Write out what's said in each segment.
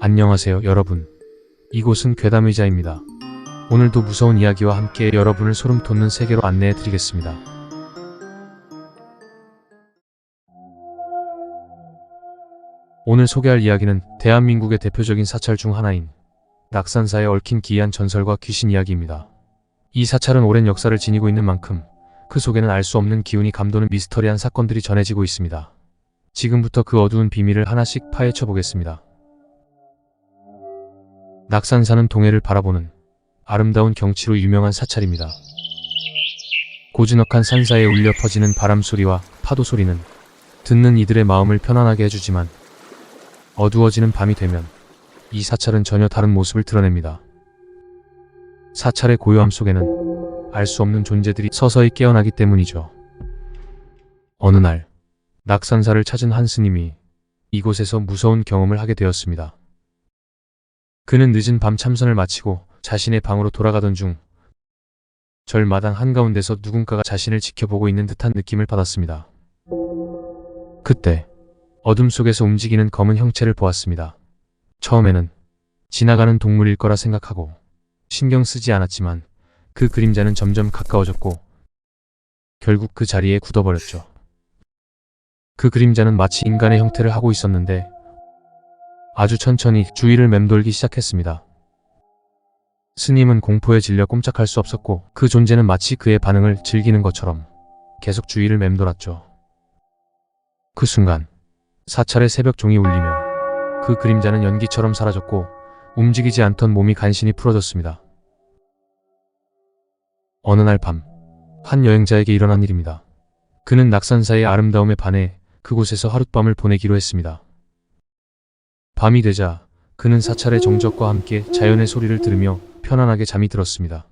안녕하세요 여러분. 이곳은 괴담의자입니다. 오늘도 무서운 이야기와 함께 여러분을 소름 돋는 세계로 안내해 드리겠습니다. 오늘 소개할 이야기는 대한민국의 대표적인 사찰 중 하나인 낙산사에 얽힌 기이한 전설과 귀신 이야기입니다. 이 사찰은 오랜 역사를 지니고 있는 만큼 그 속에는 알 수 없는 기운이 감도는 미스터리한 사건들이 전해지고 있습니다. 지금부터 그 어두운 비밀을 하나씩 파헤쳐 보겠습니다. 낙산사는 동해를 바라보는 아름다운 경치로 유명한 사찰입니다. 고즈넉한 산사에 울려 퍼지는 바람소리와 파도소리는 듣는 이들의 마음을 편안하게 해주지만 어두워지는 밤이 되면 이 사찰은 전혀 다른 모습을 드러냅니다. 사찰의 고요함 속에는 알 수 없는 존재들이 서서히 깨어나기 때문이죠. 어느 날 낙산사를 찾은 한 스님이 이곳에서 무서운 경험을 하게 되었습니다. 그는 늦은 밤 참선을 마치고 자신의 방으로 돌아가던 중 절마당 한가운데서 누군가가 자신을 지켜보고 있는 듯한 느낌을 받았습니다. 그때 어둠 속에서 움직이는 검은 형체를 보았습니다. 처음에는 지나가는 동물일 거라 생각하고 신경 쓰지 않았지만 그 그림자는 점점 가까워졌고 결국 그 자리에 굳어버렸죠. 그 그림자는 마치 인간의 형태를 하고 있었는데 아주 천천히 주위를 맴돌기 시작했습니다. 스님은 공포에 질려 꼼짝할 수 없었고 그 존재는 마치 그의 반응을 즐기는 것처럼 계속 주위를 맴돌았죠. 그 순간 사찰의 새벽 종이 울리며 그 그림자는 연기처럼 사라졌고 움직이지 않던 몸이 간신히 풀어졌습니다. 어느 날 밤, 한 여행자에게 일어난 일입니다. 그는 낙산사의 아름다움에 반해 그곳에서 하룻밤을 보내기로 했습니다. 밤이 되자 그는 사찰의 정적과 함께 자연의 소리를 들으며 편안하게 잠이 들었습니다.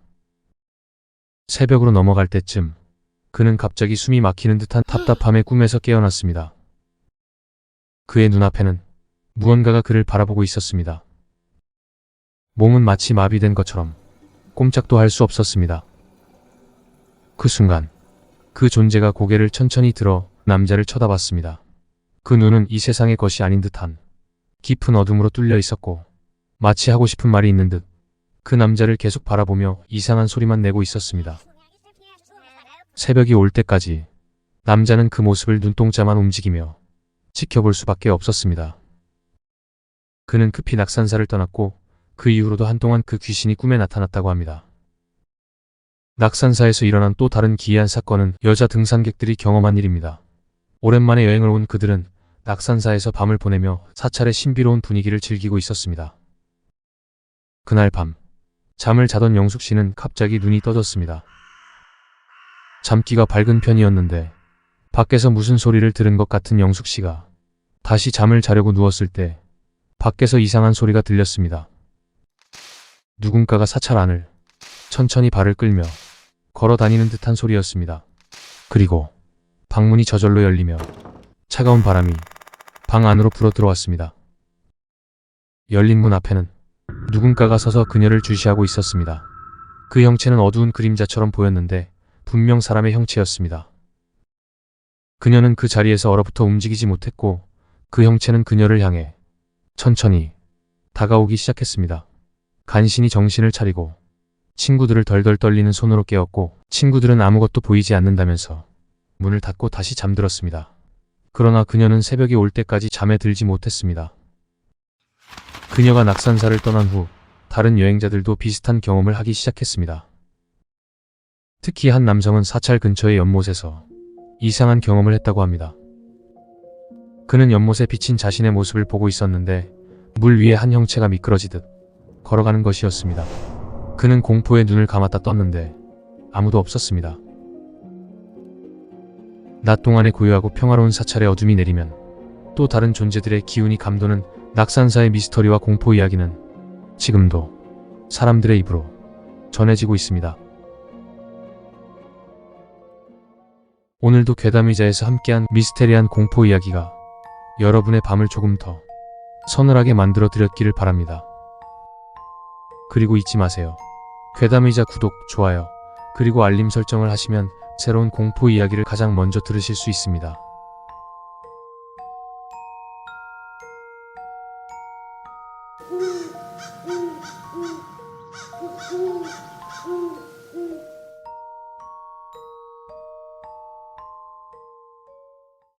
새벽으로 넘어갈 때쯤 그는 갑자기 숨이 막히는 듯한 답답함에 꿈에서 깨어났습니다. 그의 눈앞에는 무언가가 그를 바라보고 있었습니다. 몸은 마치 마비된 것처럼 꼼짝도 할 수 없었습니다. 그 순간 그 존재가 고개를 천천히 들어 남자를 쳐다봤습니다. 그 눈은 이 세상의 것이 아닌 듯한 깊은 어둠으로 뚫려 있었고 마치 하고 싶은 말이 있는 듯 그 남자를 계속 바라보며 이상한 소리만 내고 있었습니다. 새벽이 올 때까지 남자는 그 모습을 눈동자만 움직이며 지켜볼 수밖에 없었습니다. 그는 급히 낙산사를 떠났고 그 이후로도 한동안 그 귀신이 꿈에 나타났다고 합니다. 낙산사에서 일어난 또 다른 기이한 사건은 여자 등산객들이 경험한 일입니다. 오랜만에 여행을 온 그들은 낙산사에서 밤을 보내며 사찰의 신비로운 분위기를 즐기고 있었습니다. 그날 밤, 잠을 자던 영숙 씨는 갑자기 눈이 떠졌습니다. 잠기가 밝은 편이었는데 밖에서 무슨 소리를 들은 것 같은 영숙 씨가 다시 잠을 자려고 누웠을 때 밖에서 이상한 소리가 들렸습니다. 누군가가 사찰 안을 천천히 발을 끌며 걸어 다니는 듯한 소리였습니다. 그리고 방문이 저절로 열리며 차가운 바람이 방 안으로 불어 들어왔습니다. 열린 문 앞에는 누군가가 서서 그녀를 주시하고 있었습니다. 그 형체는 어두운 그림자처럼 보였는데 분명 사람의 형체였습니다. 그녀는 그 자리에서 얼어붙어 움직이지 못했고 그 형체는 그녀를 향해 천천히 다가오기 시작했습니다. 간신히 정신을 차리고 친구들을 덜덜 떨리는 손으로 깨웠고 친구들은 아무것도 보이지 않는다면서 문을 닫고 다시 잠들었습니다. 그러나 그녀는 새벽이 올 때까지 잠에 들지 못했습니다. 그녀가 낙산사를 떠난 후 다른 여행자들도 비슷한 경험을 하기 시작했습니다. 특히 한 남성은 사찰 근처의 연못에서 이상한 경험을 했다고 합니다. 그는 연못에 비친 자신의 모습을 보고 있었는데 물 위에 한 형체가 미끄러지듯 걸어가는 것이었습니다. 그는 공포에 눈을 감았다 떴는데 아무도 없었습니다. 낮 동안의 고요하고 평화로운 사찰에 어둠이 내리면 또 다른 존재들의 기운이 감도는 낙산사의 미스터리와 공포 이야기는 지금도 사람들의 입으로 전해지고 있습니다. 오늘도 괴담의자에서 함께한 미스테리한 공포 이야기가 여러분의 밤을 조금 더 서늘하게 만들어 드렸기를 바랍니다. 그리고 잊지 마세요. 괴담의자 구독, 좋아요, 그리고 알림 설정을 하시면 새로운 공포 이야기를 가장 먼저 들으실 수 있습니다. 음, 음, 음.